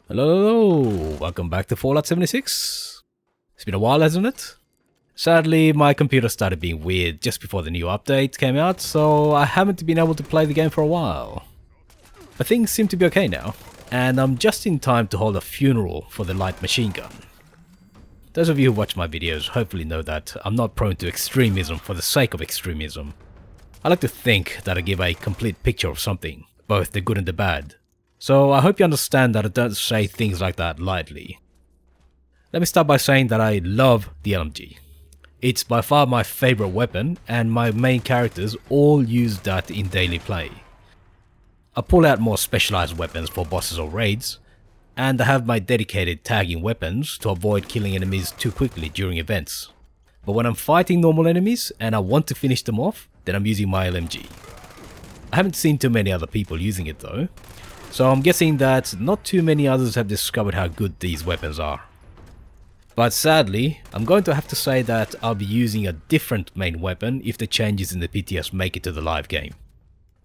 Hello, welcome back to Fallout 76. It's been a while, hasn't it? Sadly, my computer started being weird just before the new update came out, so I haven't been able to play the game for a while. But things seem to be okay now, and I'm just in time to hold a funeral for the light machine gun. Those of you who watch my videos hopefully know that I'm not prone to extremism for the sake of extremism. I like to think that I give a complete picture of something, both the good and the bad. So I hope you understand that I don't say things like that lightly. Let me start by saying that I love the LMG. It's by far my favorite weapon, and my main characters all use that in daily play. I pull out more specialized weapons for bosses or raids, and I have my dedicated tagging weapons to avoid killing enemies too quickly during events. But when I'm fighting normal enemies and I want to finish them off, then I'm using my LMG. I haven't seen too many other people using it though, so I'm guessing that not too many others have discovered how good these weapons are. But sadly, I'm going to have to say that I'll be using a different main weapon if the changes in the PTS make it to the live game.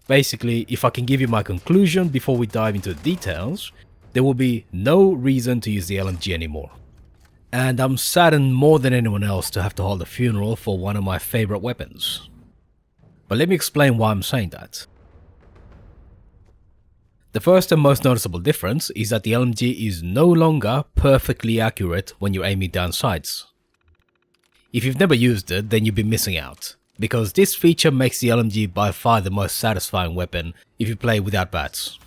Basically, if I can give you my conclusion before we dive into the details, there will be no reason to use the LMG anymore. And I'm saddened more than anyone else to have to hold a funeral for one of my favorite weapons. But let me explain why I'm saying that. The first and most noticeable difference is that the LMG is no longer perfectly accurate when you're aiming down sights. If you've never used it, then you'll be missing out, because this feature makes the LMG by far the most satisfying weapon if you play without bats.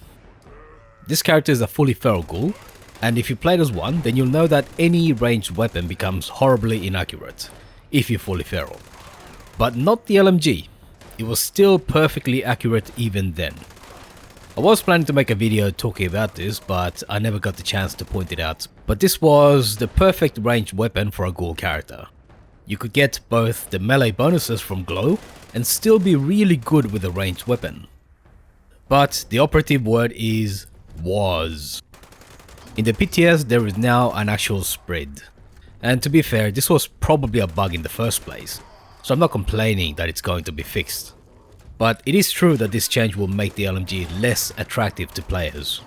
This character is a fully feral ghoul, and if you played as one, then you'll know that any ranged weapon becomes horribly inaccurate if you're fully feral. But not the LMG, it was still perfectly accurate even then. I was planning to make a video talking about this, but I never got the chance to point it out. But this was the perfect ranged weapon for a ghoul character. You could get both the melee bonuses from Glow and still be really good with a ranged weapon. But the operative word is was. In the PTS there is now an actual spread. And to be fair, this was probably a bug in the first place, so I'm not complaining that it's going to be fixed. But it is true that this change will make the LMG less attractive to players.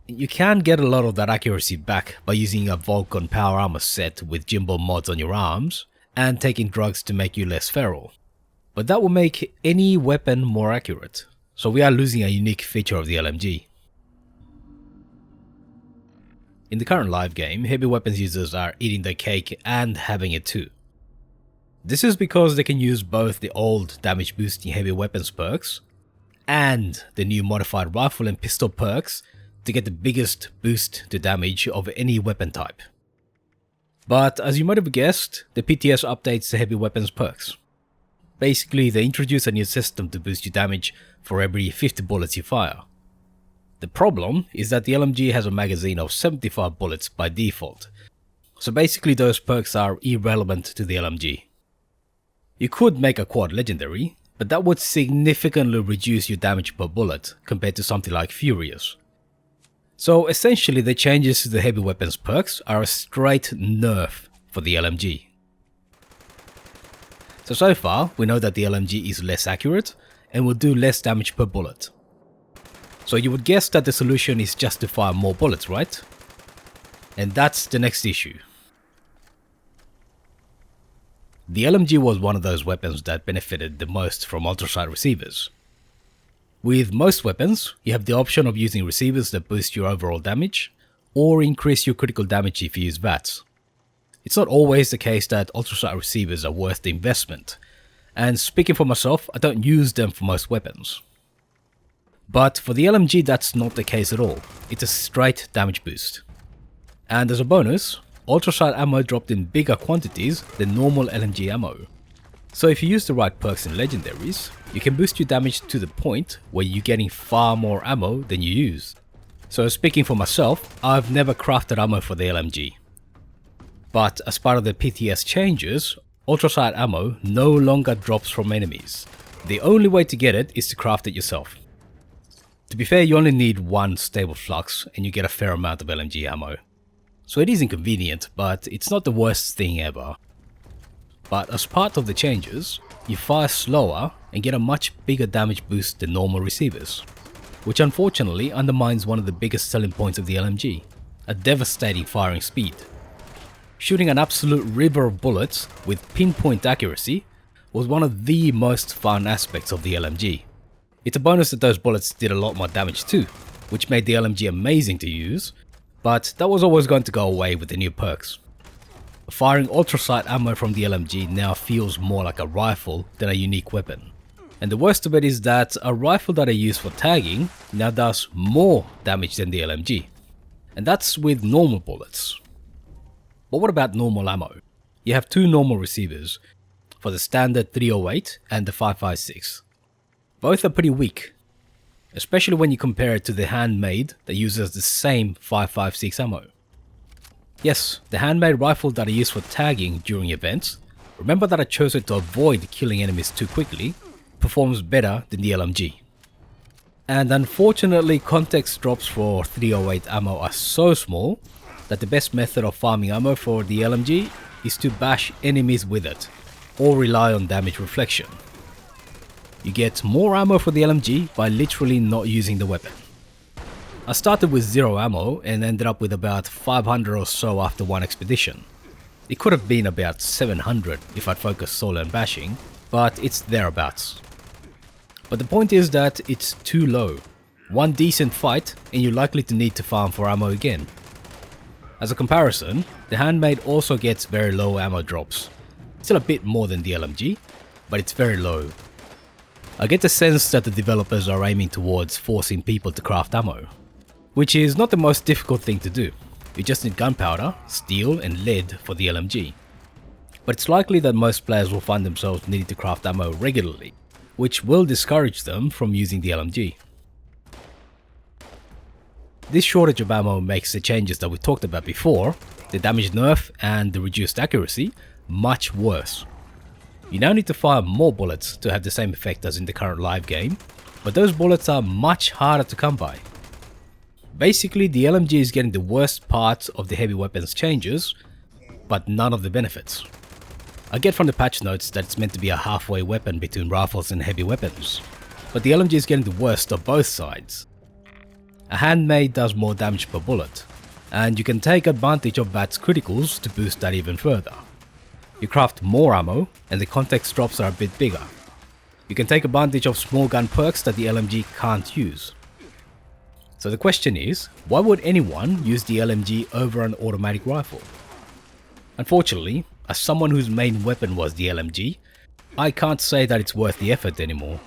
You can get a lot of that accuracy back by using a Vulcan power armor set with gimbal mods on your arms and taking drugs to make you less feral. But that will make any weapon more accurate, so we are losing a unique feature of the LMG. In the current live game, heavy weapons users are eating their cake and having it too. This is because they can use both the old damage boosting heavy weapons perks and the new modified rifle and pistol perks to get the biggest boost to damage of any weapon type. But as you might have guessed, the PTS updates the heavy weapons perks. Basically, they introduce a new system to boost your damage for every 50 bullets you fire. The problem is that the LMG has a magazine of 75 bullets by default, so basically those perks are irrelevant to the LMG. You could make a quad legendary, but that would significantly reduce your damage per bullet compared to something like Furious. So essentially the changes to the heavy weapons perks are a straight nerf for the LMG. So far we know that the LMG is less accurate and will do less damage per bullet. So you would guess that the solution is just to fire more bullets, right? And that's the next issue. The LMG was one of those weapons that benefited the most from ultrasight receivers. With most weapons, you have the option of using receivers that boost your overall damage, or increase your critical damage if you use VATs. It's not always the case that ultrasight receivers are worth the investment, and speaking for myself, I don't use them for most weapons. But for the LMG that's not the case at all, it's a straight damage boost. And as a bonus, ultrasight ammo dropped in bigger quantities than normal LMG ammo. So if you use the right perks and legendaries, you can boost your damage to the point where you're getting far more ammo than you use. So speaking for myself, I've never crafted ammo for the LMG. But as part of the PTS changes, ultrasight ammo no longer drops from enemies. The only way to get it is to craft it yourself. To be fair, you only need one stable flux and you get a fair amount of LMG ammo. So it is inconvenient, but it's not the worst thing ever. But as part of the changes, you fire slower and get a much bigger damage boost than normal receivers. which unfortunately undermines one of the biggest selling points of the LMG, a devastating firing speed. Shooting an absolute river of bullets with pinpoint accuracy was one of the most fun aspects of the LMG. It's a bonus that those bullets did a lot more damage too, which made the LMG amazing to use, but that was always going to go away with the new perks. Firing ultrasight ammo from the LMG now feels more like a rifle than a unique weapon. And the worst of it is that a rifle that I use for tagging now does more damage than the LMG. And that's with normal bullets. But what about normal ammo? You have two normal receivers, for the standard 308 and the 556. Both are pretty weak, especially when you compare it to the handmade that uses the same 556 ammo. Yes, the handmade rifle that I use for tagging during events, remember that I chose it to avoid killing enemies too quickly, performs better than the LMG. And unfortunately, context drops for 308 ammo are so small that the best method of farming ammo for the LMG is to bash enemies with it, or rely on damage reflection. You get more ammo for the LMG by literally not using the weapon. I started with 0 ammo and ended up with about 500 or so after one expedition. It could have been about 700 if I'd focused solo and bashing, but it's thereabouts. But the point is that it's too low. One decent fight and you're likely to need to farm for ammo again. As a comparison, the handmade also gets very low ammo drops. Still a bit more than the LMG, but it's very low. I get the sense that the developers are aiming towards forcing people to craft ammo, which is not the most difficult thing to do. You just need gunpowder, steel and lead for the LMG. But it's likely that most players will find themselves needing to craft ammo regularly, which will discourage them from using the LMG. This shortage of ammo makes the changes that we talked about before, the damage nerf and the reduced accuracy, much worse. You now need to fire more bullets to have the same effect as in the current live game, but those bullets are much harder to come by. Basically, the LMG is getting the worst parts of the heavy weapons changes, but none of the benefits. I get from the patch notes that it's meant to be a halfway weapon between rifles and heavy weapons, but the LMG is getting the worst of both sides. A handmade does more damage per bullet, and you can take advantage of BAT's criticals to boost that even further. You craft more ammo, and the context drops are a bit bigger. You can take advantage of small gun perks that the LMG can't use. So the question is, why would anyone use the LMG over an automatic rifle? Unfortunately, as someone whose main weapon was the LMG, I can't say that it's worth the effort anymore.